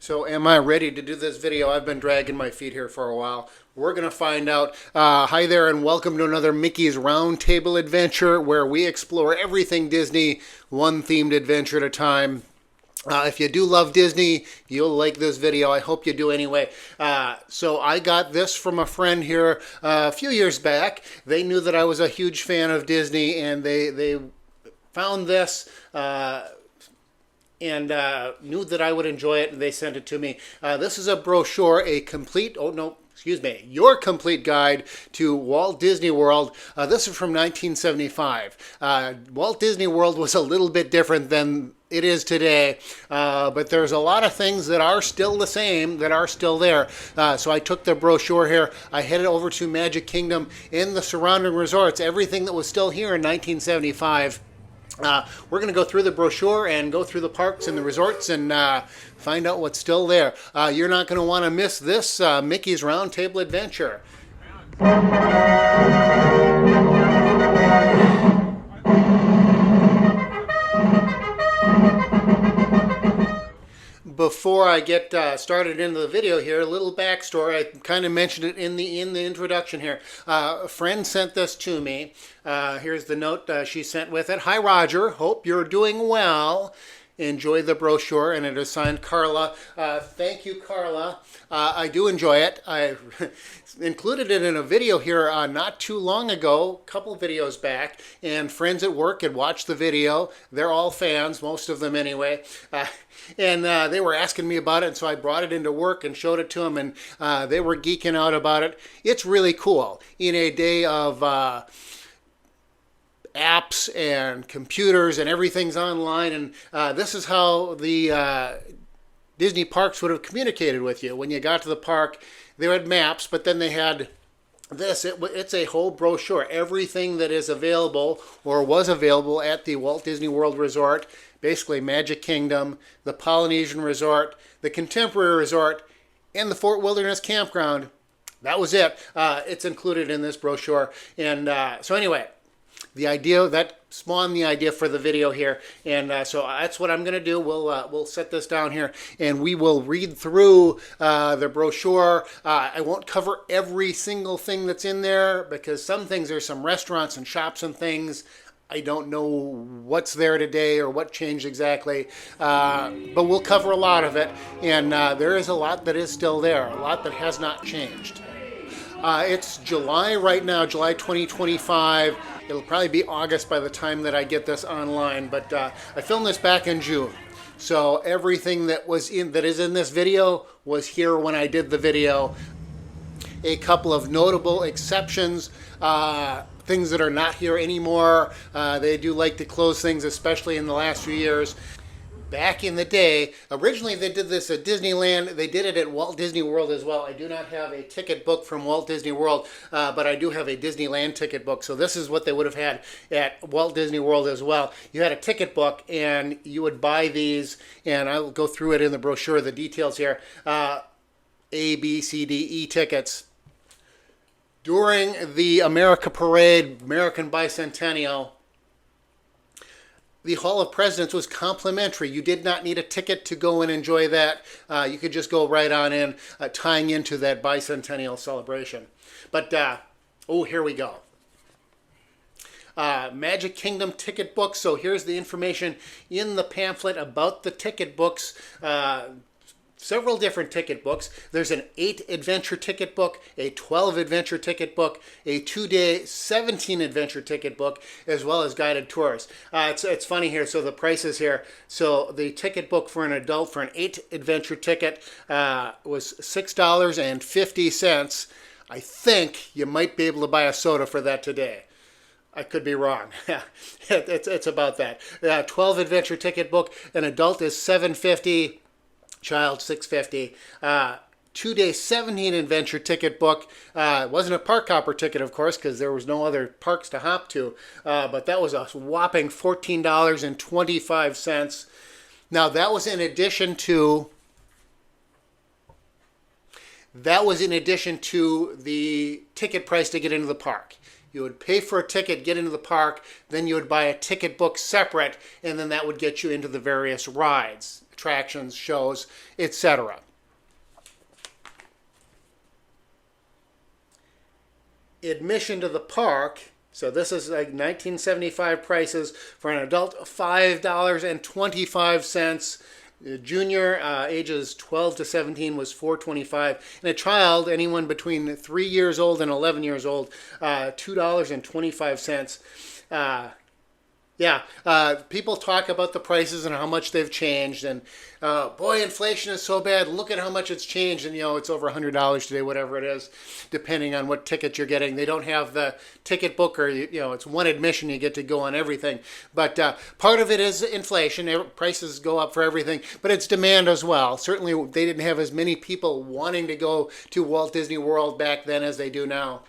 So am I ready to do this video? I've been dragging my feet here for a while. We're going to find out. Hi there and welcome to another Mickey's Roundtable Adventure where we explore everything Disney, one themed adventure at a time. If you do love Disney, you'll like this video. I hope you do anyway. So I got this from a friend here a few years back. They knew that I was a huge fan of Disney and they found this and knew that I would enjoy it, and they sent it to me. This is a brochure, your complete guide to Walt Disney World. This is from 1975. Walt Disney World was a little bit different than it is today, but there's a lot of things that are still the same, that are still there. So I took the brochure here, I headed over to Magic Kingdom and the surrounding resorts, everything that was still here in 1975. We're going to go through the brochure and go through the parks and the resorts and find out what's still there. You're not going to want to miss this Mickey's Roundtable Adventure. Before I get started into the video here, a little backstory. I kind of mentioned it in the introduction here. A friend sent this to me. Here's the note she sent with it. Hi Roger, hope you're doing well. Enjoy the brochure, and it is signed Carla. Thank you, Carla. I do enjoy it. I included it in a video here not too long ago, a couple videos back, and friends at work had watched the video. They're all fans, most of them anyway, and they were asking me about it, and so I brought it into work and showed it to them, and they were geeking out about it. It's really cool. In a day of apps and computers and everything's online, and this is how the Disney parks would have communicated with you. When you got to the park, they had maps, but then they had this. It's a whole brochure, everything that is available or was available at the Walt Disney World Resort, basically Magic Kingdom, the Polynesian Resort, the Contemporary Resort, and the Fort Wilderness Campground. That was it. It's included in this brochure. And so anyway, the idea that spawned the idea for the video here, and so that's what I'm going to do. We'll set this down here, and we will read through the brochure. I won't cover every single thing that's in there because some things, there's some restaurants and shops and things. I don't know what's there today or what changed exactly, but we'll cover a lot of it, and there is a lot that is still there, a lot that has not changed. It's July right now, July 2025. It'll probably be August by the time that I get this online, but I filmed this back in June. So everything that is in this video was here when I did the video. A couple of notable exceptions, things that are not here anymore. They do like to close things, especially in the last few years. Back in the day, originally they did this at Disneyland. They did it at Walt Disney World as well. I do not have a ticket book from Walt Disney World, but I do have a Disneyland ticket book. So this is what they would have had at Walt Disney World as well. You had a ticket book, and you would buy these, and I'll go through it in the brochure, the details here. A, B, C, D, E tickets. During the America Parade, American Bicentennial, the Hall of Presidents was complimentary. You did not need a ticket to go and enjoy that. You could just go right on in, tying into that bicentennial celebration. But, here we go. Magic Kingdom ticket books. So here's the information in the pamphlet about the ticket books. Several different ticket books. There's an 8 adventure ticket book, a 12 adventure ticket book, a 2-day 17 adventure ticket book, as well as guided tours. It's funny here, so the prices here. So the ticket book for an adult for an 8 adventure ticket was $6.50. I think you might be able to buy a soda for that today. I could be wrong. it's about that. 12 adventure ticket book, an adult is $7.50. Child $6.50. 2-day 17 adventure ticket book. It wasn't a park hopper ticket, of course, because there was no other parks to hop to. But that was a whopping $14.25. Now that was in addition to That was in addition to the ticket price to get into the park. You would pay for a ticket, get into the park, then you would buy a ticket book separate, and then that would get you into the various rides, attractions, shows, etc. Admission to the park, so this is like 1975 prices for an adult, $5.25. Junior, ages 12 to 17, was $4.25, and a child, anyone between 3 years old and 11 years old, $2.25. People talk about the prices and how much they've changed, and boy, inflation is so bad. Look at how much it's changed, and it's over $100 today, whatever it is, depending on what ticket you're getting. They don't have the ticket book, or it's one admission. You get to go on everything, but part of it is inflation. Prices go up for everything, but it's demand as well. Certainly, they didn't have as many people wanting to go to Walt Disney World back then as they do now.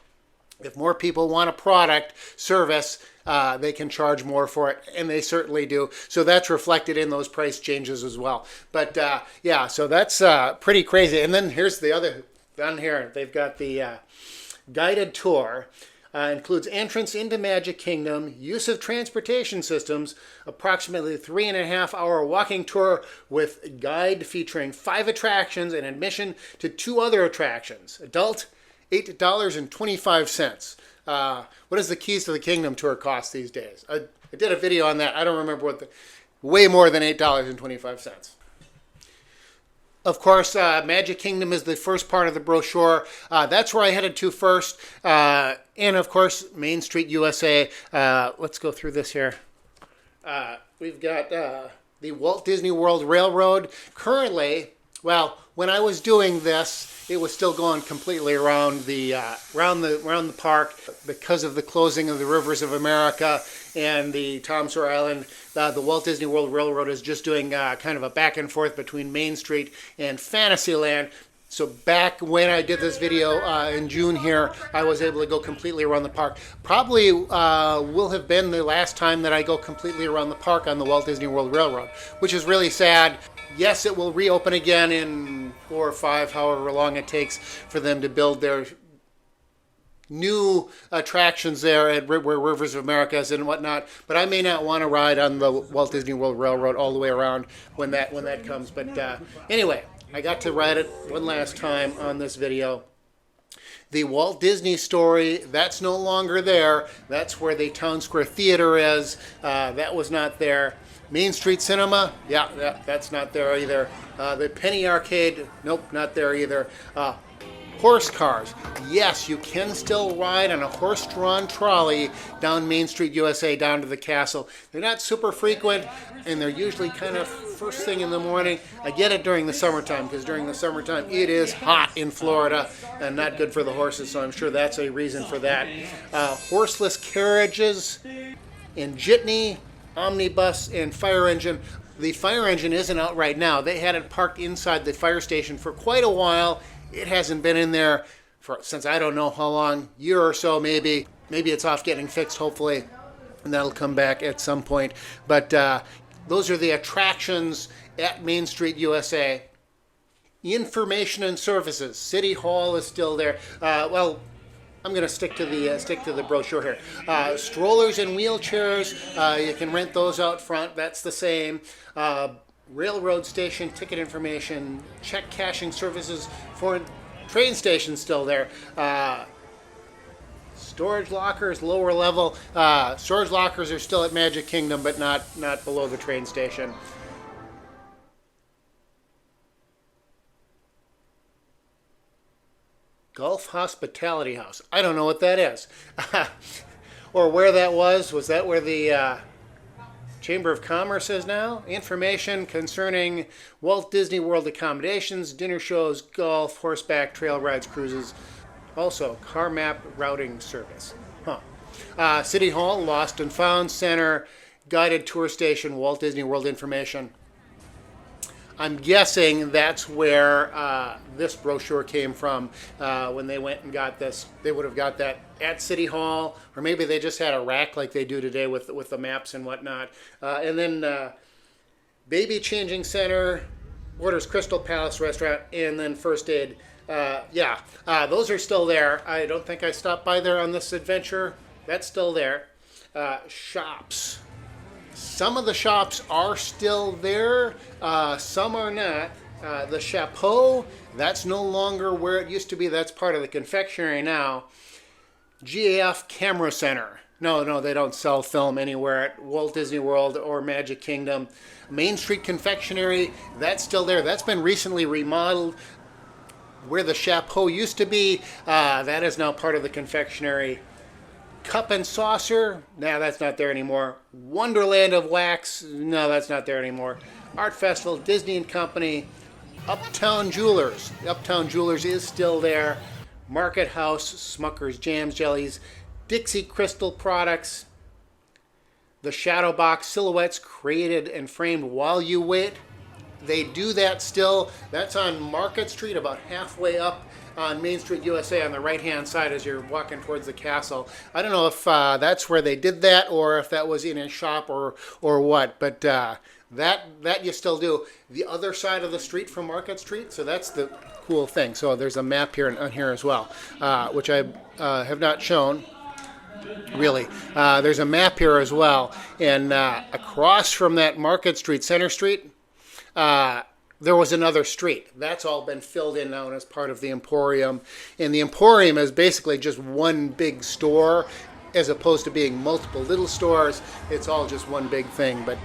If more people want a product, service, they can charge more for it, and they certainly do. So that's reflected in those price changes as well. But so that's pretty crazy. And then here's the other, down here, they've got the guided tour. Includes entrance into Magic Kingdom, use of transportation systems, approximately 3.5-hour walking tour with guide featuring 5 attractions and admission to 2 other attractions. Adult, $8.25. What does the Keys to the Kingdom tour cost these days? I did a video on that. I don't remember way more than $8.25. Of course, Magic Kingdom is the first part of the brochure. That's where I headed to first. And of course, Main Street USA. Let's go through this here. We've got the Walt Disney World Railroad. Currently, when I was doing this, it was still going completely around the park because of the closing of the Rivers of America and the Tom Sawyer Island. The Walt Disney World Railroad is just doing kind of a back and forth between Main Street and Fantasyland. So back when I did this video in June here, I was able to go completely around the park. Probably will have been the last time that I go completely around the park on the Walt Disney World Railroad, which is really sad. Yes, it will reopen again in 4 or 5, however long it takes for them to build their new attractions there at where Rivers of America is and whatnot. But I may not want to ride on the Walt Disney World Railroad all the way around when that comes. But anyway, I got to ride it one last time on this video. The Walt Disney Story, that's no longer there. That's where the Town Square Theater is. That was not there. Main Street Cinema, that's not there either. The Penny Arcade, nope, not there either. Horse cars, yes, you can still ride on a horse-drawn trolley down Main Street USA down to the castle. They're not super frequent, and they're usually kind of first thing in the morning. I get it during the summertime, because during the summertime it is hot in Florida and not good for the horses, so I'm sure that's a reason for that. Horseless carriages and jitney, omnibus, and fire engine. The fire engine isn't out right now. They had it parked inside the fire station for quite a while. It hasn't been in there since I don't know how long, year or so maybe. Maybe it's off getting fixed, hopefully, and that'll come back at some point. But those are the attractions at Main Street USA. Information and services. City Hall is still there. I'm going to stick to the brochure here. Strollers and wheelchairs, you can rent those out front. That's the same. Railroad station, ticket information, check cashing services, for train station still there. Storage lockers, lower level. Storage lockers are still at Magic Kingdom, but not below the train station. Gulf Hospitality House. I don't know what that is. Or where that was. Was that where the Chamber of Commerce is now? Information concerning Walt Disney World accommodations, dinner shows, golf, horseback, trail rides, cruises. Also, car map routing service. City Hall, Lost and Found Center, guided tour station, Walt Disney World information. I'm guessing that's where this brochure came from when they went and got this. They would have got that at City Hall, or maybe they just had a rack like they do today with the maps and whatnot. And then Baby Changing Center, Orders Crystal Palace Restaurant, and then First Aid Yeah, those are still there. I don't think I stopped by there on this adventure. That's still there. Shops. Some of the shops are still there. Some are not. The Chapeau, that's no longer where it used to be. That's part of the confectionery now. GAF Camera Center. No, they don't sell film anywhere at Walt Disney World or Magic Kingdom. Main Street Confectionery, that's still there. That's been recently remodeled. Where the Chapeau used to be, that is now part of the confectionery. Cup and Saucer, no, that's not there anymore. Wonderland of Wax, no, that's not there anymore. Art Festival, Disney and Company, Uptown Jewelers. Uptown Jewelers is still there. Market House, Smucker's Jams, Jellies, Dixie Crystal Products, the Shadow Box Silhouettes created and framed while you wait. They do that still. That's on Market Street, about halfway up on Main Street USA on the right-hand side as you're walking towards the castle. I don't know if that's where they did that or if that was in a shop or what, but that you still do. The other side of the street from Market Street, so that's the cool thing. So there's a map here on here as well, which I have not shown. Really, there's a map here as well, and across from that Market Street, Center Street, there was another street. That's all been filled in now as part of the Emporium. And the Emporium is basically just one big store as opposed to being multiple little stores. It's all just one big thing. But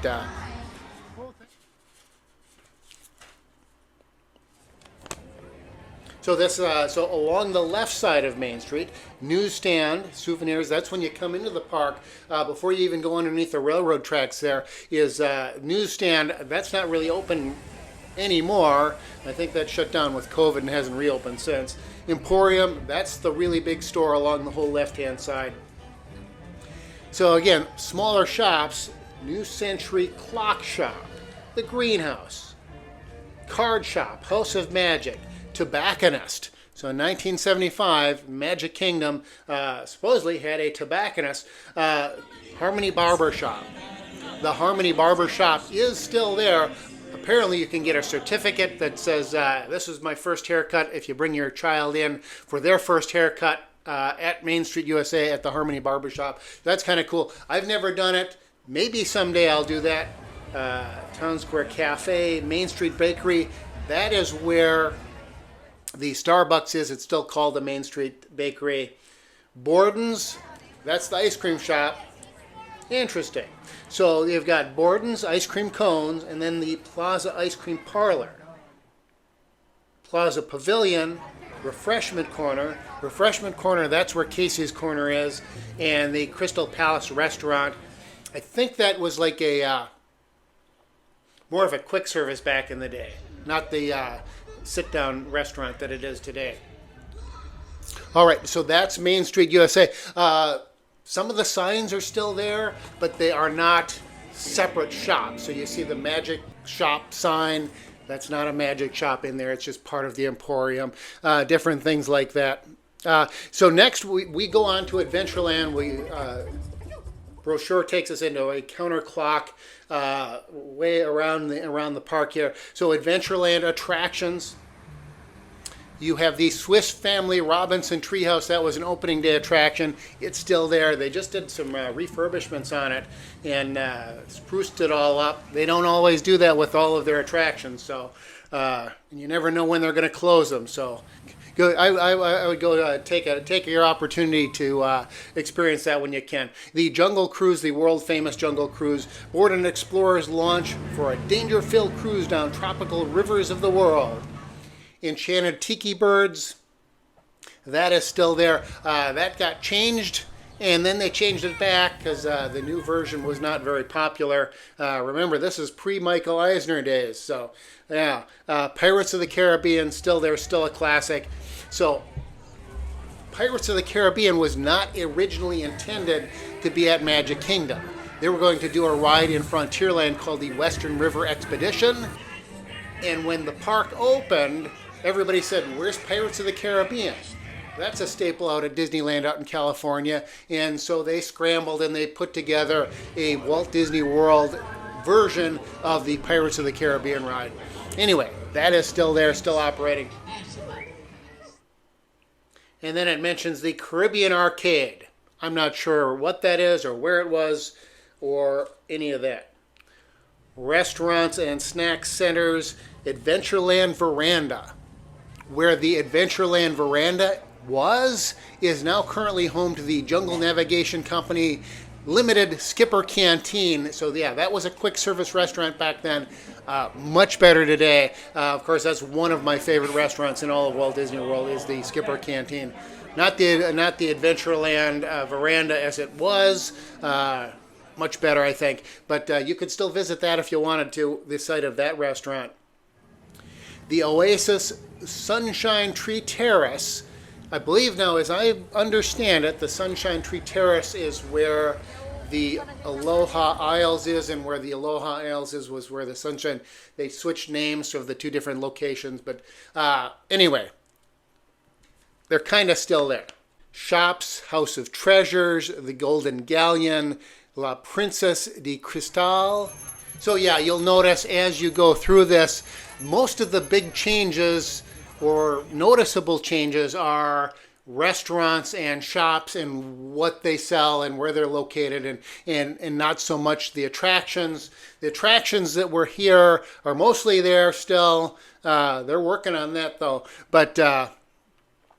so along the left side of Main Street, newsstand, souvenirs, that's when you come into the park. Before you even go underneath the railroad tracks there is newsstand. That's not really open anymore. I think that shut down with COVID and hasn't reopened since. Emporium, that's the really big store along the whole left-hand side. So again, smaller shops, New Century Clock Shop, the Greenhouse, Card Shop, House of Magic, Tobacconist. So in 1975, Magic Kingdom supposedly had a tobacconist. Harmony Barber Shop. The Harmony Barber Shop is still there. Apparently you can get a certificate that says, this is my first haircut if you bring your child in for their first haircut at Main Street USA at the Harmony Barber Shop. That's kind of cool. I've never done it. Maybe someday I'll do that. Town Square Cafe, Main Street Bakery. That is where the Starbucks is. It's still called the Main Street Bakery. Borden's, that's the ice cream shop. Interesting. So you've got Borden's ice cream cones and then the Plaza Ice Cream Parlor. Plaza Pavilion, Refreshment Corner. Refreshment Corner, that's where Casey's Corner is. And the Crystal Palace Restaurant. I think that was like a more of a quick service back in the day. Not the sit-down restaurant that it is today. All right, so that's Main Street USA. Some of the signs are still there, but they are not separate shops. So you see the Magic Shop sign. That's not a Magic Shop in there. It's just part of the Emporium. Different things like that. So next we go on to Adventureland. Brochure takes us into a counterclock way around the park here. So Adventureland attractions. You have the Swiss Family Robinson Treehouse. That was an opening day attraction. It's still there. They just did some refurbishments on it and spruced it all up. They don't always do that with all of their attractions, so you never know when they're going to close them. So I would go take your opportunity to experience that when you can. The Jungle Cruise, the world famous Jungle Cruise, board an explorer's launch for a danger-filled cruise down tropical rivers of the world. Enchanted Tiki Birds, that is still there. That got changed, and then they changed it back because the new version was not very popular. Remember, this is pre-Michael Eisner days, so yeah. Pirates of the Caribbean, still there, still a classic. So Pirates of the Caribbean was not originally intended to be at Magic Kingdom. They were going to do a ride in Frontierland called the Western River Expedition, and when the park opened, everybody said, where's Pirates of the Caribbean? That's a staple out at Disneyland out in California. And so they scrambled and they put together a Walt Disney World version of the Pirates of the Caribbean ride. Anyway, that is still there, still operating. And then it mentions the Caribbean Arcade. I'm not sure what that is or where it was or any of that. Restaurants and snack centers, Adventureland Veranda. Where the Adventureland Veranda was, is now currently home to the Jungle Navigation Company Limited Skipper Canteen. So yeah, that was a quick service restaurant back then. Much better today. Of course, that's one of my favorite restaurants in all of Walt Disney World is the Skipper Canteen. Not the Adventureland Veranda as it was. Much better, I think. But you could still visit that if you wanted to, the site of that restaurant. The Oasis Sunshine Tree Terrace. I believe now, as I understand it, the Sunshine Tree Terrace is where the Aloha Isles is, and where the Aloha Isles is was where the Sunshine, they switched names of the two different locations. But anyway, they're kind of still there. Shops, House of Treasures, the Golden Galleon, La Princesse de Cristal. So yeah, you'll notice as you go through this, most of the big changes or noticeable changes are restaurants and shops and what they sell and where they're located, and not so much the attractions. The attractions that were here are mostly there still. They're working on that though. But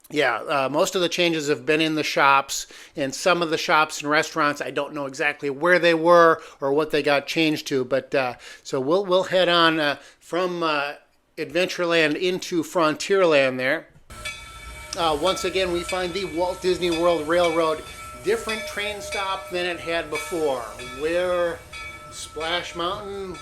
most of the changes have been in the shops, and some of the shops and restaurants, I don't know exactly where they were or what they got changed to. But so we'll head on from Adventureland into Frontierland there. Once again, we find the Walt Disney World Railroad. Different train stop than it had before. Where Splash Mountain,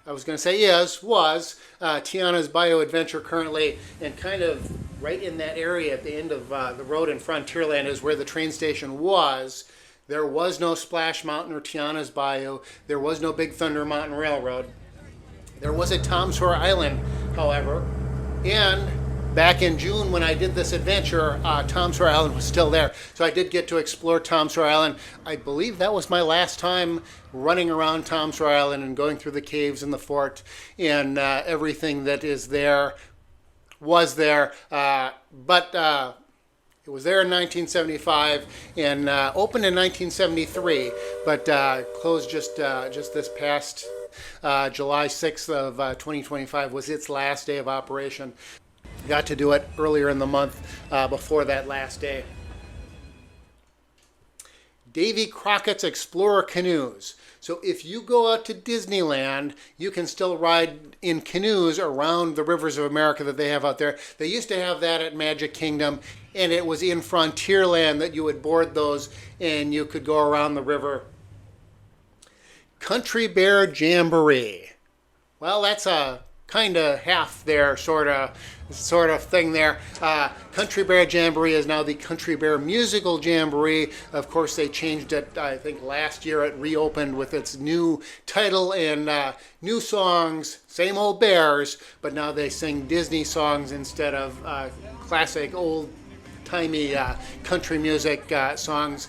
I was going to say was Tiana's Bayou Adventure currently, and kind of right in that area at the end of the road in Frontierland is where the train station was. There was no Splash Mountain or Tiana's Bayou. There was no Big Thunder Mountain Railroad. There was a Tom Sawyer Island, however, and back in June when I did this adventure, Tom Sawyer Island was still there. So I did get to explore Tom Sawyer Island. I believe that was my last time running around Tom Sawyer Island and going through the caves and the fort and everything that is there was there. But it was there in 1975 and opened in 1973, but closed just this past July 6th of 2025 was its last day of operation. Got to do it earlier in the month before that last day. Davy Crockett's Explorer Canoes. So if you go out to Disneyland, you can still ride in canoes around the rivers of America that they have out there. They used to have that at Magic Kingdom, and it was in Frontierland that you would board those and you could go around the river. Country Bear Jamboree. Well, that's a kind of half there sort of thing there. Country Bear Jamboree is now the Country Bear Musical Jamboree. Of course, they changed it, I think last year it reopened with its new title and new songs, same old bears, but now they sing Disney songs instead of classic old-timey country music songs.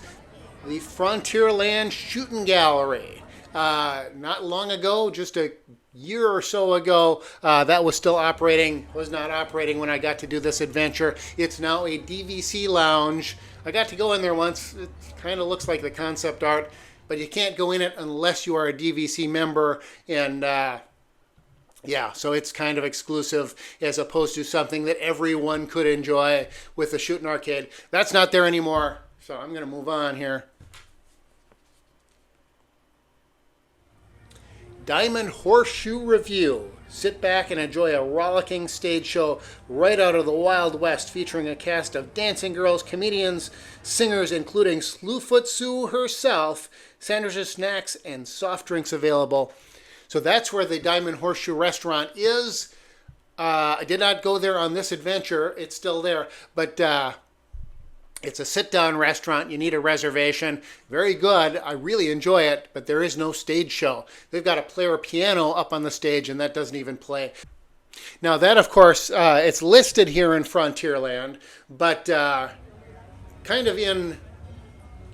The Frontierland Shooting Gallery. Not long ago, just a year or so ago, that was still operating, was not operating when I got to do this adventure. It's now a DVC lounge. I got to go in there once. It kind of looks like the concept art, but you can't go in it unless you are a DVC member, and so it's kind of exclusive as opposed to something that everyone could enjoy with the shooting arcade. That's not there anymore, so I'm going to move on here. Diamond Horseshoe Review. Sit back and enjoy a rollicking stage show right out of the Wild West featuring a cast of dancing girls, comedians, singers, including Slewfoot Sue herself, Sanders' snacks, and soft drinks available. So that's where the Diamond Horseshoe Restaurant is. I did not go there on this adventure. It's still there, but it's a sit-down restaurant. You need a reservation. Very good. I really enjoy it, but there is no stage show. They've got a player piano up on the stage, and that doesn't even play. Now that, of course, it's listed here in Frontierland, but kind of in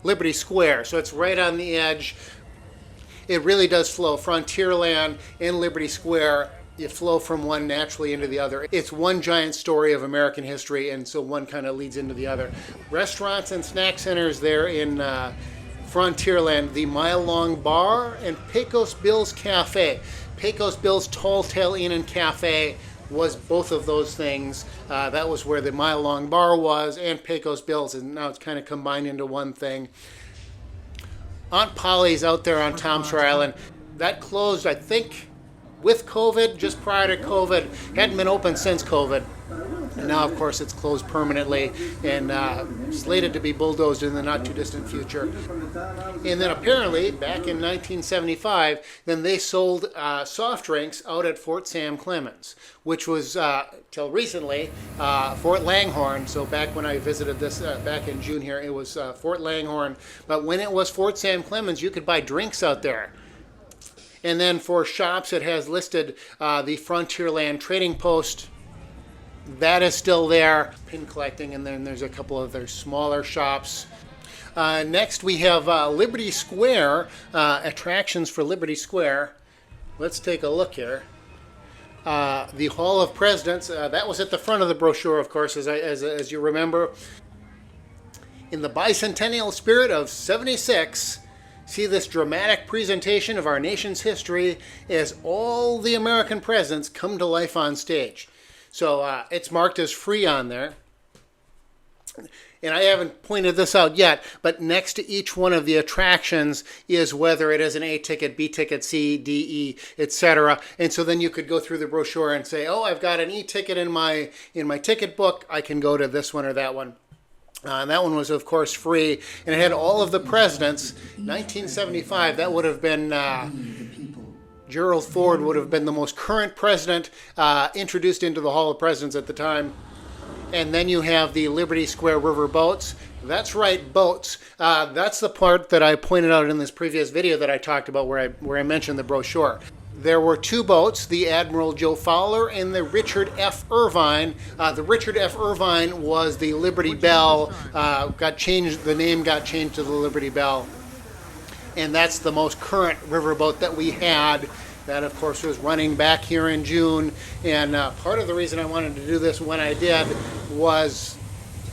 Liberty Square, so it's right on the edge. It really does flow. Frontierland and Liberty Square you flow from one naturally into the other. It's one giant story of American history, and so one kind of leads into the other. Restaurants and snack centers there in Frontierland, the Mile Long Bar and Pecos Bill's Cafe. Pecos Bill's Tall Tale Inn and Cafe was both of those things. That was where the Mile Long Bar was, and Pecos Bill's, and now it's kind of combined into one thing. Aunt Polly's out there on Tom Sawyer Island. That closed, I think, with COVID, just prior to COVID. Hadn't been open since COVID. And now, of course, it's closed permanently and slated to be bulldozed in the not too distant future. And then apparently, back in 1975, then they sold soft drinks out at Fort Sam Clemens, which was, till recently, Fort Langhorne. So back when I visited this back in June here, it was Fort Langhorne. But when it was Fort Sam Clemens, you could buy drinks out there. And then for shops, it has listed the Frontierland Trading Post. That is still there, pin collecting, and then there's a couple of other smaller shops. Next, we have Liberty Square, attractions for Liberty Square. Let's take a look here. The Hall of Presidents, that was at the front of the brochure, of course, as you remember. In the bicentennial spirit of 76, see this dramatic presentation of our nation's history as all the American presidents come to life on stage. So it's marked as free on there. And I haven't pointed this out yet, but next to each one of the attractions is whether it is an A ticket, B ticket, C, D, E, etc. And so then you could go through the brochure and say, oh, I've got an E ticket in my ticket book. I can go to this one or that one. And that one was, of course, free. And it had all of the presidents. 1975, that would have been... Gerald Ford would have been the most current president introduced into the Hall of Presidents at the time. And then you have the Liberty Square River boats. That's right, boats. That's the part that I pointed out in this previous video that I talked about where I mentioned the brochure. There were two boats, the Admiral Joe Fowler and the Richard F. Irvine. The Richard F. Irvine was the Liberty Belle. The name got changed to the Liberty Belle. And that's the most current riverboat that we had. That, of course, was running back here in June. And part of the reason I wanted to do this when I did was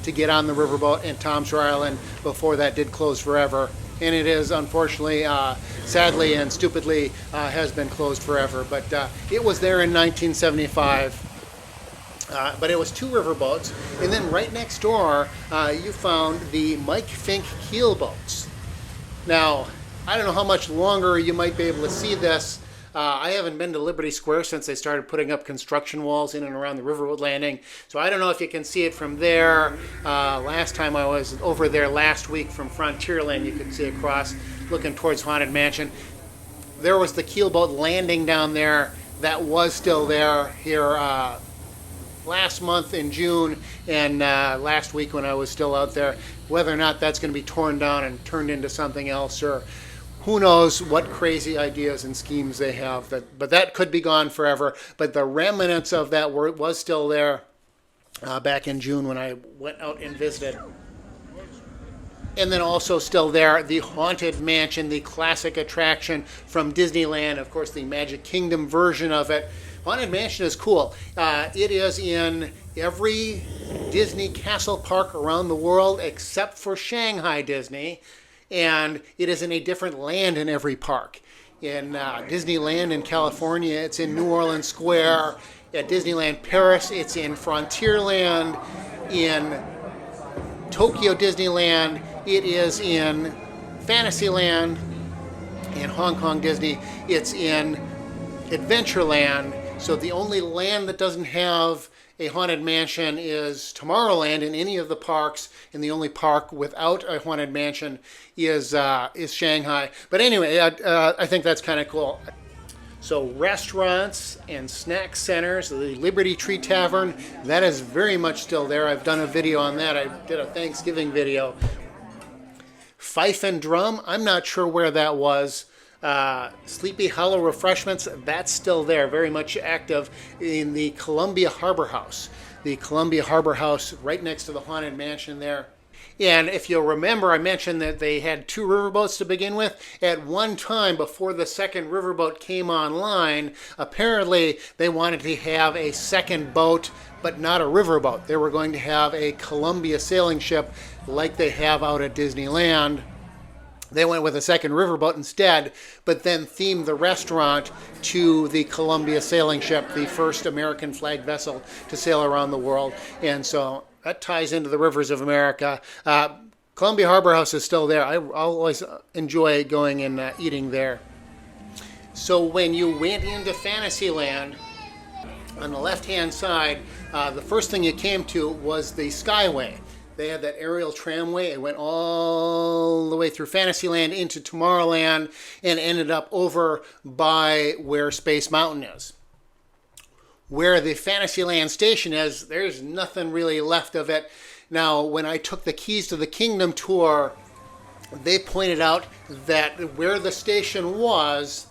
to get on the riverboat in Tom Sawyer Island before that did close forever. And it is, unfortunately, sadly and stupidly, has been closed forever. But it was there in 1975. But it was two riverboats. And then right next door, you found the Mike Fink keel boats. Now, I don't know how much longer you might be able to see this. I haven't been to Liberty Square since they started putting up construction walls in and around the Riverwood Landing. So I don't know if you can see it from there. Last time I was over there last week from Frontierland, you could see across looking towards Haunted Mansion. There was the keelboat landing down there. That was still there here last month in June and last week when I was still out there. Whether or not that's going to be torn down and turned into something else, or who knows what crazy ideas and schemes they have. But that could be gone forever. But the remnants of that was still there back in June when I went out and visited. And then also still there, the Haunted Mansion, the classic attraction from Disneyland. Of course, the Magic Kingdom version of it. Haunted Mansion is cool. It is in every Disney castle park around the world except for Shanghai Disney. And it is in a different land in every park. In Disneyland in California, it's in New Orleans Square. At Disneyland Paris, it's in Frontierland. In Tokyo Disneyland, it is in Fantasyland. In Hong Kong Disney, it's in Adventureland. So the only land that doesn't have a Haunted Mansion is Tomorrowland in any of the parks, and the only park without a Haunted Mansion is Shanghai. But anyway, I think that's kind of cool. So restaurants and snack centers, the Liberty Tree Tavern, that is very much still there. I've done a video on that. I did a Thanksgiving video. Fife and Drum, I'm not sure where that was. Sleepy Hollow Refreshments, that's still there, very much active in the Columbia Harbor House. The Columbia Harbor House right next to the Haunted Mansion there. And if you'll remember, I mentioned that they had 2 riverboats to begin with. At one time, before the second riverboat came online, apparently they wanted to have a second boat, but not a riverboat. They were going to have a Columbia sailing ship like they have out at Disneyland. They went with a second riverboat instead, but then themed the restaurant to the Columbia sailing ship, the first American flag vessel to sail around the world. And so that ties into the rivers of America. Columbia Harbor House is still there. I always enjoy going and eating there. So when you went into Fantasyland, on the left-hand side, the first thing you came to was the Skyway. They had that aerial tramway. It went all the way through Fantasyland into Tomorrowland and ended up over by where Space Mountain is. Where the Fantasyland station is, there's nothing really left of it. Now, when I took the Keys to the Kingdom tour, they pointed out that where the station was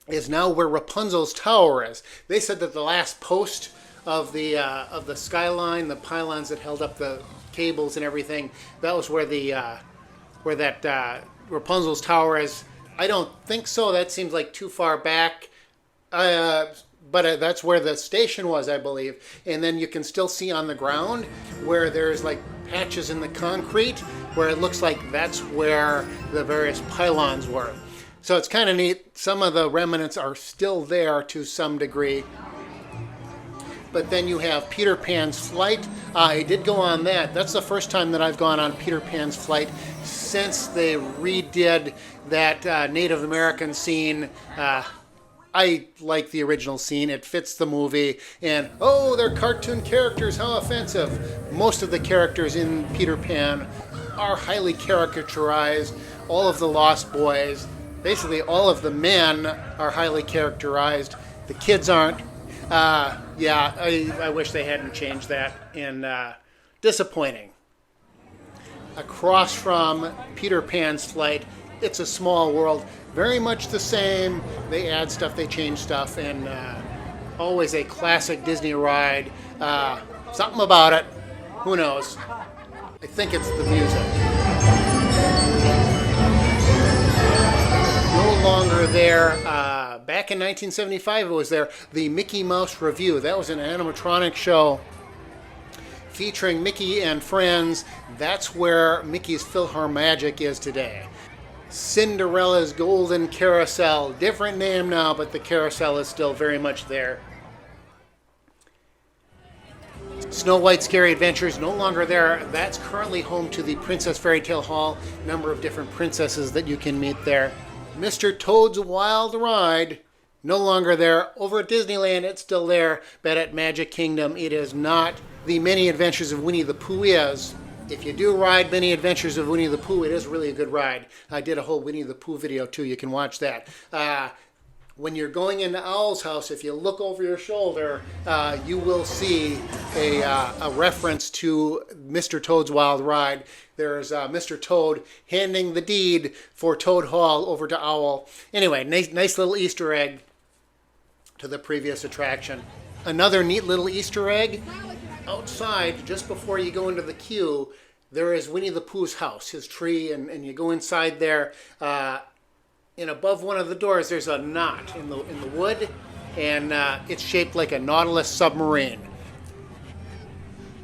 is now where Rapunzel's Tower is. They said that the last post of the skyline, the pylons that held up the cables and everything, that was where that Rapunzel's Tower is. I don't think so. That seems like too far back. But that's where the station was, I believe. And then you can still see on the ground where there's like patches in the concrete where it looks like that's where the various pylons were. So it's kind of neat. Some of the remnants are still there to some degree. But then you have Peter Pan's Flight. I did go on that. That's the first time that I've gone on Peter Pan's Flight since they redid that Native American scene. I like the original scene. It fits the movie. And, oh, they're cartoon characters. How offensive. Most of the characters in Peter Pan are highly caricaturized. All of the Lost Boys, basically all of the men are highly characterized. The kids aren't. I wish they hadn't changed that. And disappointing. Across from Peter Pan's Flight, It's a Small World. Very much the same. They add stuff, they change stuff, and always a classic Disney ride. Something about it. Who knows? I think it's the music. No longer there. Back in 1975 it was there. The Mickey Mouse Revue. That was an animatronic show featuring Mickey and friends. That's where Mickey's PhilharMagic is today. Cinderella's Golden Carousel. Different name now, but the carousel is still very much there. Snow White's Scary Adventures, no longer there. That's currently home to the Princess Fairy Tale Hall. Number of different princesses that you can meet there. Mr. Toad's Wild Ride, no longer there. Over at Disneyland, it's still there, but at Magic Kingdom, it is not. The Many Adventures of Winnie the Pooh is. If you do ride Many Adventures of Winnie the Pooh, it is really a good ride. I did a whole Winnie the Pooh video too. You can watch that. When you're going into Owl's house, if you look over your shoulder, you will see a reference to Mr. Toad's Wild Ride. There's Mr. Toad handing the deed for Toad Hall over to Owl. Anyway, nice little Easter egg to the previous attraction. Another neat little Easter egg. Outside, just before you go into the queue, there is Winnie the Pooh's house, his tree, and you go inside there. And above one of the doors, there's a knot in the wood, and it's shaped like a Nautilus submarine.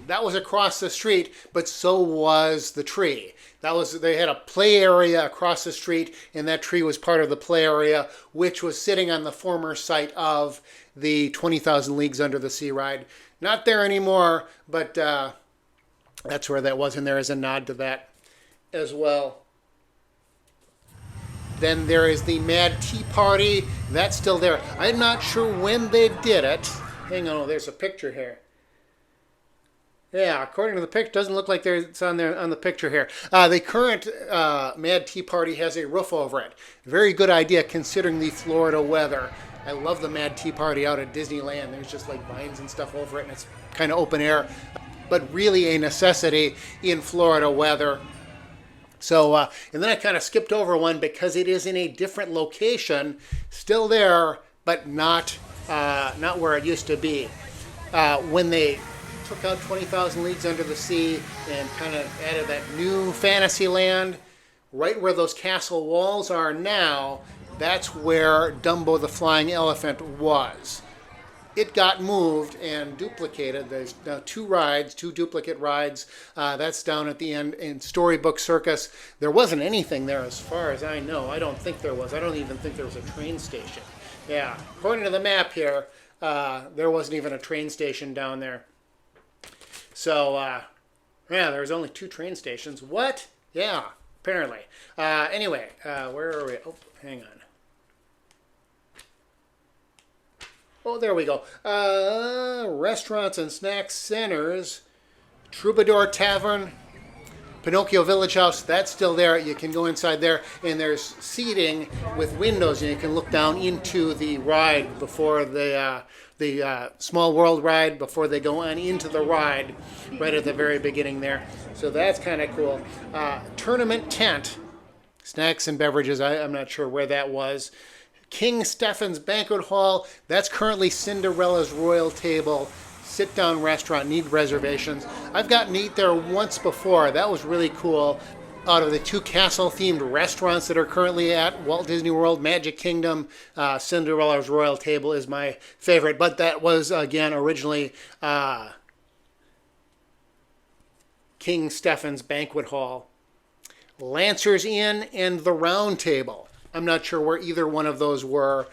That was across the street, but so was the tree. They had a play area across the street, and that tree was part of the play area, which was sitting on the former site of the 20,000 Leagues Under the Sea ride. Not there anymore, but that's where that was, and there is a nod to that as well. Then there is the Mad Tea Party. That's still there. I'm not sure when they did it. Hang on, there's a picture here. Yeah, according to the picture, doesn't look like it's on there on the picture here. The current Mad Tea Party has a roof over it. Very good idea considering the Florida weather. I love the Mad Tea Party out at Disneyland. There's just like vines and stuff over it, and it's kind of open air, but really a necessity in Florida weather. So, and then I kind of skipped over one because it is in a different location, still there, but not where it used to be. When they took out 20,000 Leagues Under the Sea and kind of added that new fantasy land. Right where those castle walls are now, that's where Dumbo the Flying Elephant was. It got moved and duplicated. There's now two rides, two duplicate rides. That's down at the end in Storybook Circus. There wasn't anything there as far as I know. I don't think there was. I don't even think there was a train station. Yeah, according to the map here, there wasn't even a train station down there. So, yeah, there was only two train stations. What? Yeah, apparently. Anyway, where are we? Oh, hang on. Oh, there we go. Restaurants and snack centers. Troubadour Tavern. Pinocchio Village House, that's still there. You can go inside there, and there's seating with windows, and you can look down into the ride before the Small World ride, before they go on into the ride, right at the very beginning there. So that's kind of cool. Tournament tent, snacks and beverages. I'm not sure where that was. King Stephen's Banquet Hall, that's currently Cinderella's Royal Table. Sit-down restaurant, need reservations. I've gotten to eat there once before. That was really cool. Out of the two castle-themed restaurants that are currently at Walt Disney World, Magic Kingdom, Cinderella's Royal Table is my favorite. But that was, again, originally King Stephen's Banquet Hall. Lancer's Inn and the Round Table. I'm not sure where either one of those were.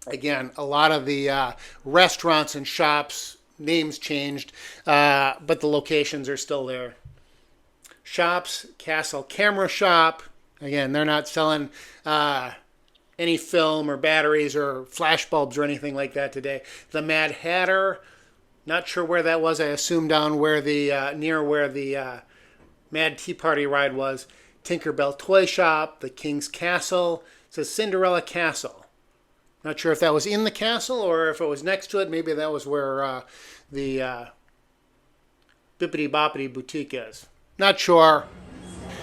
Again, a lot of the restaurants and shops, names changed, but the locations are still there. Shops, Castle Camera Shop. Again, they're not selling any film or batteries or flash bulbs or anything like that today. The Mad Hatter, not sure where that was. I assume down where the near where the Mad Tea Party ride was. Tinkerbell Toy Shop, the King's Castle. It says Cinderella Castle. Not sure if that was in the castle or if it was next to it. Maybe that was where the Bippity Boppity Boutique is. Not sure.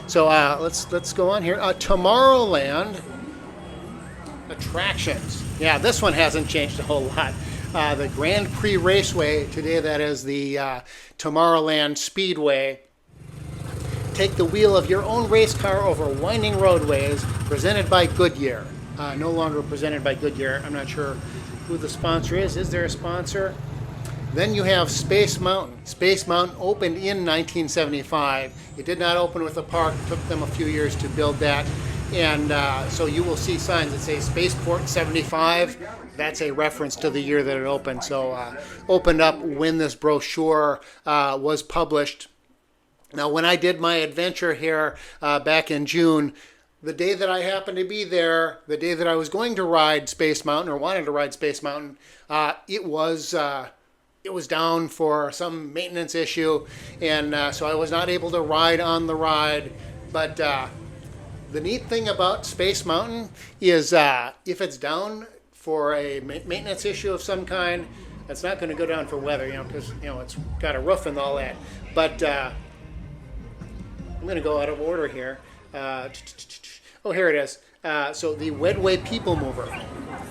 So let's go on here. Tomorrowland attractions. Yeah, this one hasn't changed a whole lot. The Grand Prix Raceway, today that is the Tomorrowland Speedway. Take the wheel of your own race car over winding roadways, presented by Goodyear. No longer presented by Goodyear. I'm not sure who the sponsor is. Is there a sponsor? Then you have Space Mountain. Space Mountain opened in 1975. It did not open with the park. It took them a few years to build that. And so you will see signs that say Spaceport 75. That's a reference to the year that it opened. So opened up when this brochure was published. Now, when I did my adventure here back in June, the day that I happened to be there, the day that I was going to ride Space Mountain or wanted to ride Space Mountain, it was down for some maintenance issue, and so I was not able to ride on the ride. But the neat thing about Space Mountain is if it's down for a maintenance issue of some kind, it's not going to go down for weather, because it's got a roof and all that. But I'm going to go out of order here. Oh, here it is. So the Wedway People Mover.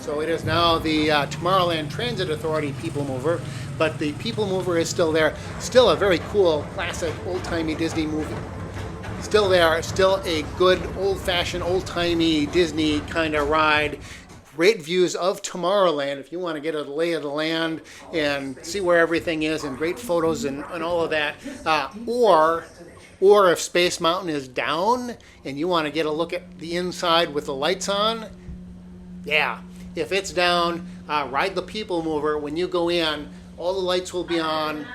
So it is now the Tomorrowland Transit Authority People Mover, but the People Mover is still there. Still a very cool, classic, old-timey Disney movie. Still there. Still a good, old-fashioned, old-timey Disney kind of ride. Great views of Tomorrowland if you want to get a lay of the land and see where everything is, and great photos and all of that. Or if Space Mountain is down and you want to get a look at the inside with the lights on, yeah. If it's down, ride the People Mover. When you go in, all the lights will be on.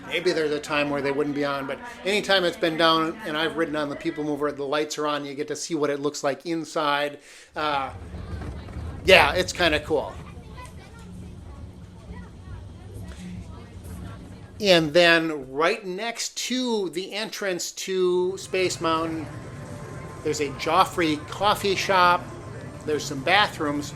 Maybe there's a time where they wouldn't be on, but anytime it's been down and I've ridden on the People Mover, the lights are on. You get to see what it looks like inside. Yeah, it's kind of cool. And then right next to the entrance to Space Mountain, there's a Joffrey coffee shop. There's some bathrooms.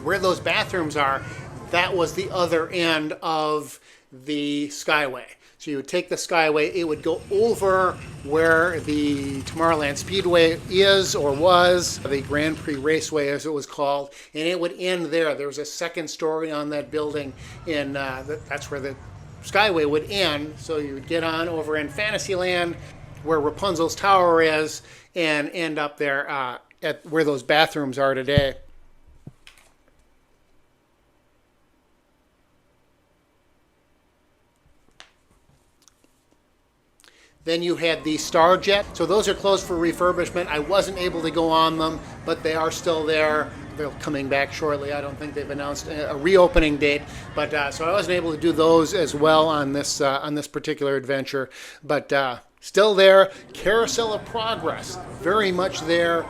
Where those bathrooms are, that was the other end of the Skyway. So you would take the Skyway, it would go over where the Tomorrowland Speedway is or was, the Grand Prix Raceway as it was called, and it would end there. There was a second story on that building, and that's where the Skyway would end. So you would get on over in Fantasyland where Rapunzel's Tower is and end up there at where those bathrooms are today. Then you had the Starjet. So those are closed for refurbishment. I wasn't able to go on them, but they are still there. They're coming back shortly. I don't think they've announced a reopening date, but so I wasn't able to do those as well on this particular adventure. But still there. Carousel of Progress, very much there.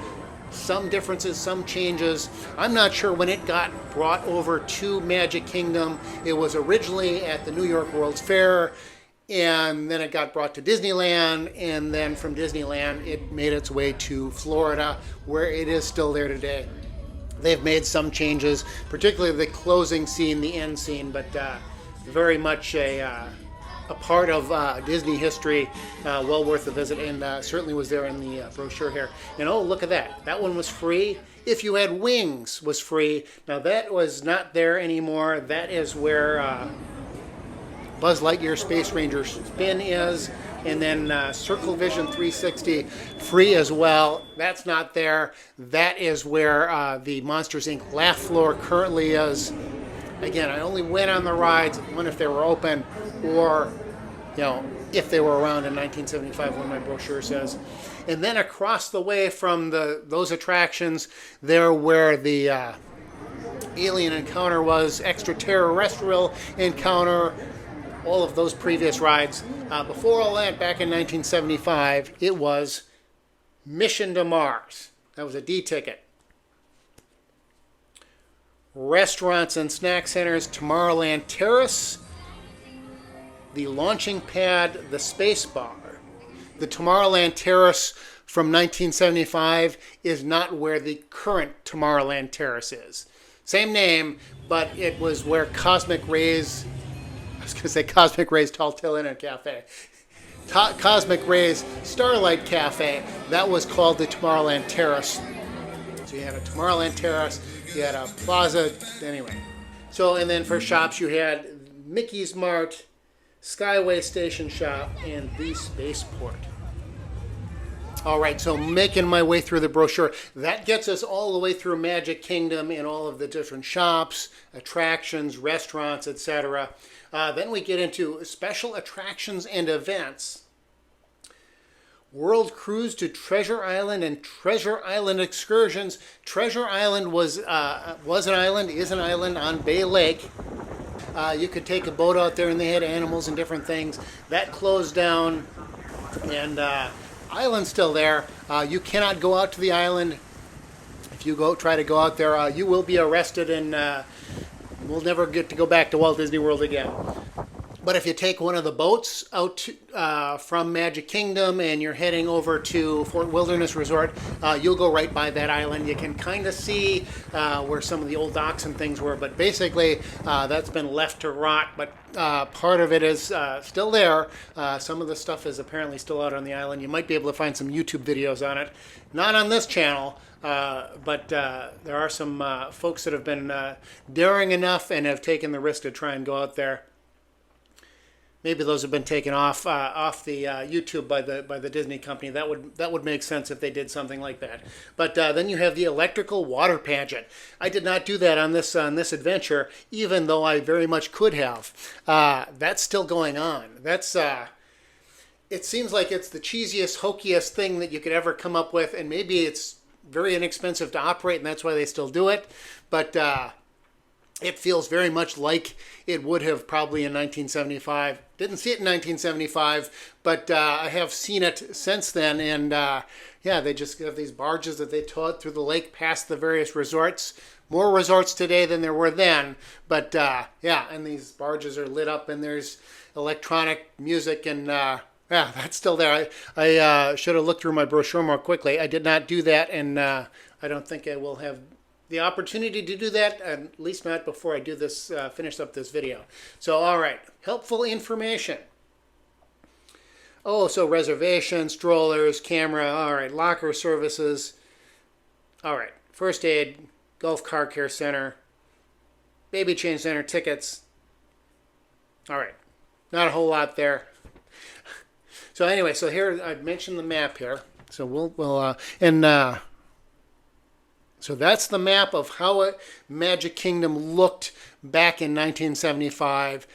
Some differences, some changes. I'm not sure when it got brought over to Magic Kingdom. It was originally at the New York World's Fair, and then it got brought to Disneyland, and then from Disneyland it made its way to Florida, where it is still there today. They've made some changes, particularly the closing scene, the end scene, but very much a part of Disney history, well worth a visit, and certainly was there in the brochure here. And oh, look at that. That one was free. If You Had Wings was free. Now that was not there anymore. That is where Buzz Lightyear Space Ranger Spin is, and then Circle Vision 360 free as well. That's not there. That is where the Monsters Inc. Laugh Floor currently is. Again, I only went on the rides, one if they were open, or if they were around in 1975, when my brochure says. And then across the way from those attractions, there where the Alien Encounter was, Extraterrestrial Encounter, all of those previous rides. Before all that, back in 1975, it was Mission to Mars. That was a D ticket. Restaurants and snack centers, Tomorrowland Terrace, the launching pad, the Space Bar. The Tomorrowland Terrace from 1975 is not where the current Tomorrowland Terrace is. Same name, but it was where Cosmic Rays Tall Tale Inn and Cafe. Cosmic Rays Starlight Cafe, that was called the Tomorrowland Terrace. So you had a Tomorrowland Terrace, you had a plaza, anyway. So, and then for shops you had Mickey's Mart, Skyway Station Shop, and the Spaceport. All right, so making my way through the brochure. That gets us all the way through Magic Kingdom and all of the different shops, attractions, restaurants, etc. Then we get into special attractions and events. World Cruise to Treasure Island and Treasure Island excursions. Treasure Island was an island, is an island on Bay Lake. You could take a boat out there and they had animals and different things. That closed down, and island's still there. You cannot go out to the island. If you try to go out there, you will be arrested, and we'll never get to go back to Walt Disney World again. But if you take one of the boats out from Magic Kingdom and you're heading over to Fort Wilderness Resort, you'll go right by that island. You can kind of see where some of the old docks and things were, but basically that's been left to rot. But part of it is still there. Some of the stuff is apparently still out on the island. You might be able to find some YouTube videos on it. Not on this channel, but there are some folks that have been daring enough and have taken the risk to try and go out there. Maybe those have been taken off the YouTube by the Disney company. That would make sense if they did something like that. But then you have the electrical water pageant. I did not do that on this adventure, even though I very much could have. That's still going on. That's it seems like it's the cheesiest, hokiest thing that you could ever come up with, and maybe it's very inexpensive to operate, and that's why they still do it. But it feels very much like it would have probably in 1975. Didn't see it in 1975, but I have seen it since then. And yeah, they just have these barges that they towed through the lake past the various resorts. More resorts today than there were then. But yeah, and these barges are lit up and there's electronic music and yeah, that's still there. I should have looked through my brochure more quickly. I did not do that, and I don't think I will have the opportunity to do that, at least not before I do this, finish up this video. So, all right, helpful information. Oh, so reservations, strollers, camera, all right, locker services, all right, first aid, golf car care center, baby change center, tickets. All right, not a whole lot there. So anyway, so here I've mentioned the map here. So so that's the map of how Magic Kingdom looked back in 1975.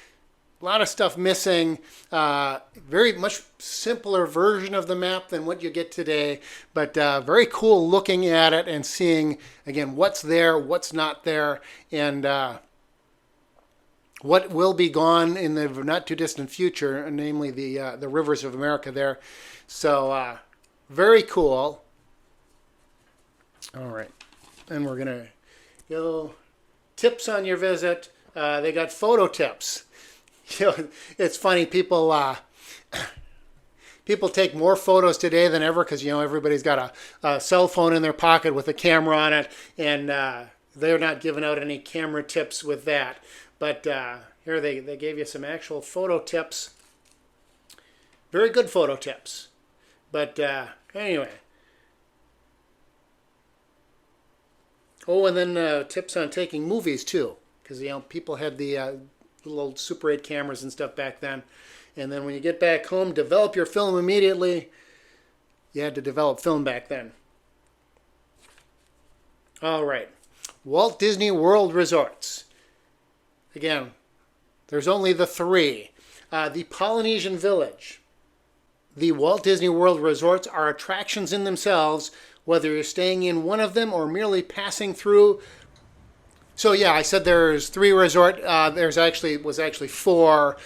A lot of stuff missing. Very much simpler version of the map than what you get today, but very cool looking at it and seeing, again, what's there, what's not there, and what will be gone in the not too distant future, namely the rivers of America there. So very cool. All right, and we're gonna go tips on your visit. They got photo tips. You know, it's funny, people take more photos today than ever because, you know, everybody's got a cell phone in their pocket with a camera on it, and they're not giving out any camera tips with that. But here they gave you some actual photo tips. Very good photo tips. But anyway. Oh, and then tips on taking movies too, because, you know, people had the little old Super 8 cameras and stuff back then. And then when you get back home, develop your film immediately. You had to develop film back then. All right. Walt Disney World resorts. Again, there's only the three. The Polynesian Village. The Walt Disney World resorts are attractions in themselves, whether you're staying in one of them or merely passing through. So yeah, I said there's three resort. Was actually four.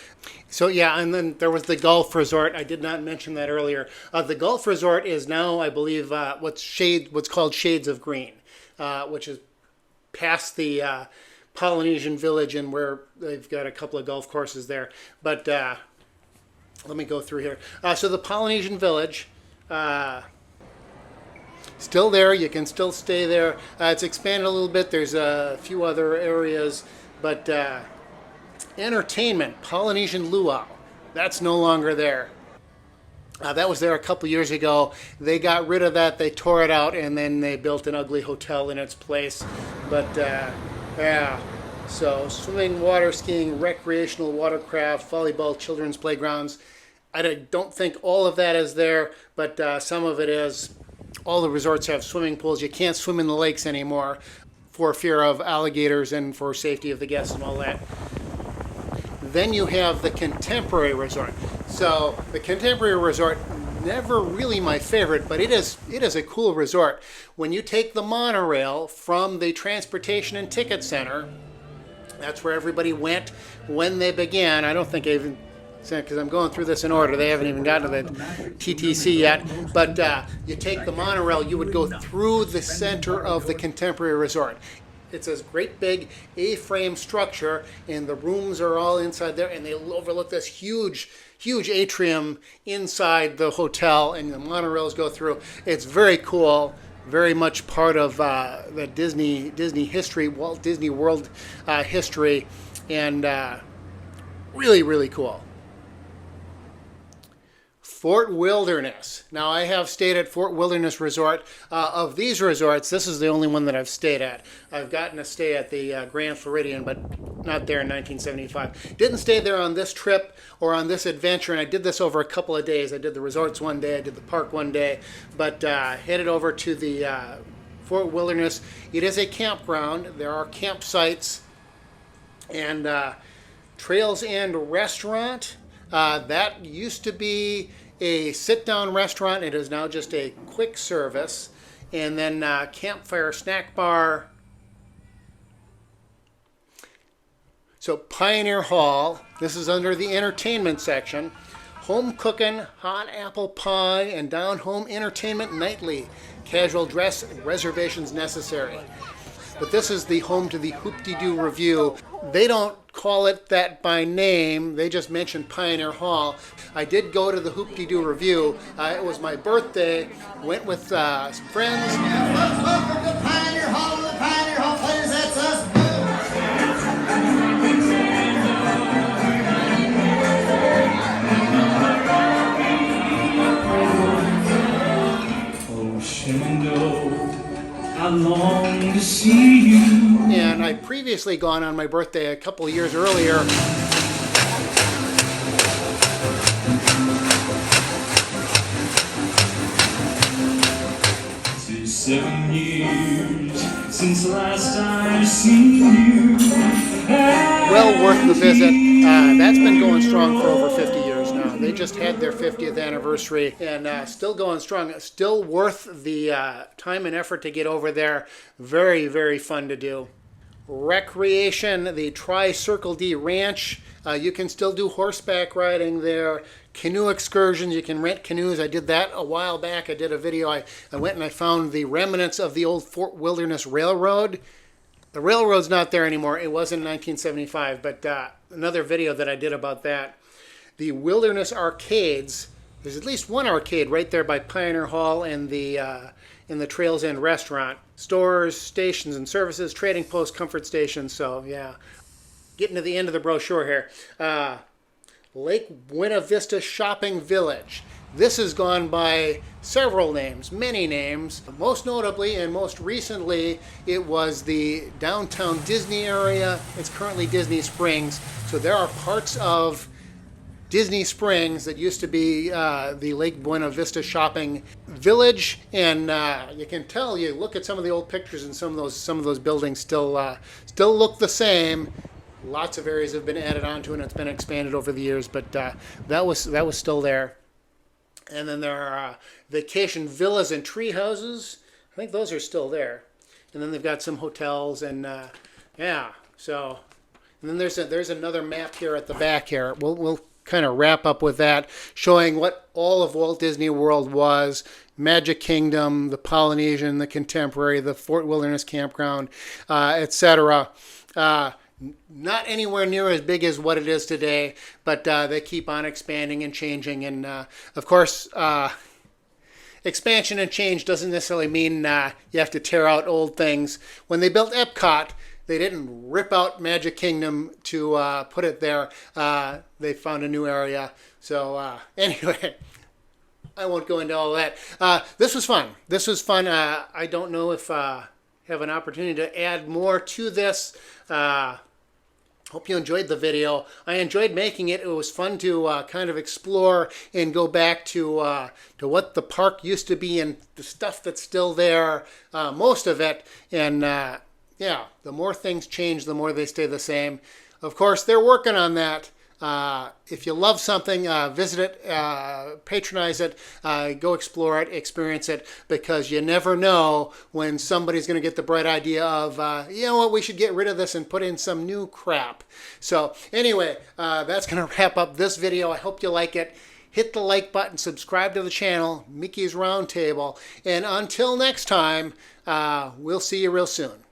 So yeah, and then there was the golf resort. I did not mention that earlier. The golf resort is now, I believe, what's called Shades of Green, which is past the Polynesian Village, and where they've got a couple of golf courses there. But let me go through here. So the Polynesian Village. Still there, you can still stay there. It's expanded a little bit. There's a few other areas, but entertainment, Polynesian Luau, that's no longer there. That was there a couple years ago. They got rid of that, they tore it out, and then they built an ugly hotel in its place. But yeah, so swimming, water skiing, recreational watercraft, volleyball, children's playgrounds. I don't think all of that is there, but some of it is. All the resorts have swimming pools. You can't swim in the lakes anymore for fear of alligators and for safety of the guests and all that. Then you have the Contemporary Resort. So the Contemporary Resort, never really my favorite, but it is a cool resort. When you take the monorail from the Transportation and Ticket Center, that's where everybody went when they began. I don't think I even, because I'm going through this in order. They haven't even gotten to the TTC yet. But you take the monorail, you would go through the center of the Contemporary Resort. It's a great big A-frame structure, and the rooms are all inside there, and they overlook this huge atrium inside the hotel, and the monorails go through. It's very cool, very much part of the Disney history, Walt Disney World history, and really, really cool. Fort Wilderness. Now, I have stayed at Fort Wilderness Resort. Of these resorts, this is the only one that I've stayed at. I've gotten a stay at the Grand Floridian, but not there in 1975. Didn't stay there on this trip or on this adventure, and I did this over a couple of days. I did the resorts one day, I did the park one day, but headed over to the Fort Wilderness. It is a campground. There are campsites and Trails and Restaurant. That used to be a sit-down restaurant. It is now just a quick service. And then Campfire Snack Bar. So Pioneer Hall, this is under the entertainment section. Home cooking, hot apple pie, and down-home entertainment nightly. Casual dress, reservations necessary. But this is the home to the Hoop-de-Doo Review. They don't call it that by name. They just mentioned Pioneer Hall. I did go to the Hoop-de-Doo Review. It was my birthday. Went with some friends. Welcome to Pioneer Hall. The Pioneer Hall players, that's us. Shenandoah, I long to see you. And I'd previously gone on my birthday a couple of years earlier. It's 7 years since the last I've seen you. Well worth the visit. That's been going strong for over 50 years now. They just had their 50th anniversary and still going strong. Still worth the time and effort to get over there. Very, very fun to do. Recreation, the Tri-Circle D Ranch. You can still do horseback riding there. Canoe excursions, you can rent canoes. I did that a while back. I did a video. I went and I found the remnants of the old Fort Wilderness Railroad. The railroad's not there anymore. It was in 1975, but another video that I did about that. The Wilderness Arcades. There's at least one arcade right there by Pioneer Hall and the in the Trails End restaurant. Stores, stations and services, trading posts, comfort stations. So yeah, getting to the end of the brochure here. Lake Buena Vista Shopping Village. This has gone by several names, many names. Most notably and most recently, it was the downtown Disney area. It's currently Disney Springs. So there are parts of Disney Springs that used to be the Lake Buena Vista Shopping Village, and you can tell. You look at some of the old pictures, and some of those buildings still look the same. Lots of areas have been added onto it, and it's been expanded over the years, but that was still there. And then there are vacation villas and tree houses. I think those are still there. And then they've got some hotels and yeah. So, and then there's another map here at the back here. We'll kind of wrap up with that, showing what all of Walt Disney World was: Magic Kingdom, the Polynesian, the Contemporary, the Fort Wilderness Campground, etc. Not anywhere near as big as what it is today, but they keep on expanding and changing. And of course, expansion and change doesn't necessarily mean you have to tear out old things. When they built Epcot, they didn't rip out Magic Kingdom to put it there. They found a new area. So anyway, I won't go into all that. This was fun. I don't know if I have an opportunity to add more to this. Hope you enjoyed the video. I enjoyed making it. It was fun to kind of explore and go back to what the park used to be and the stuff that's still there, most of it. And yeah, the more things change, the more they stay the same. Of course, they're working on that. If you love something, visit it, patronize it, go explore it, experience it, because you never know when somebody's going to get the bright idea of, you know what, we should get rid of this and put in some new crap. So anyway, that's going to wrap up this video. I hope you like it. Hit the like button, subscribe to the channel, Mickey's Roundtable, and until next time, we'll see you real soon.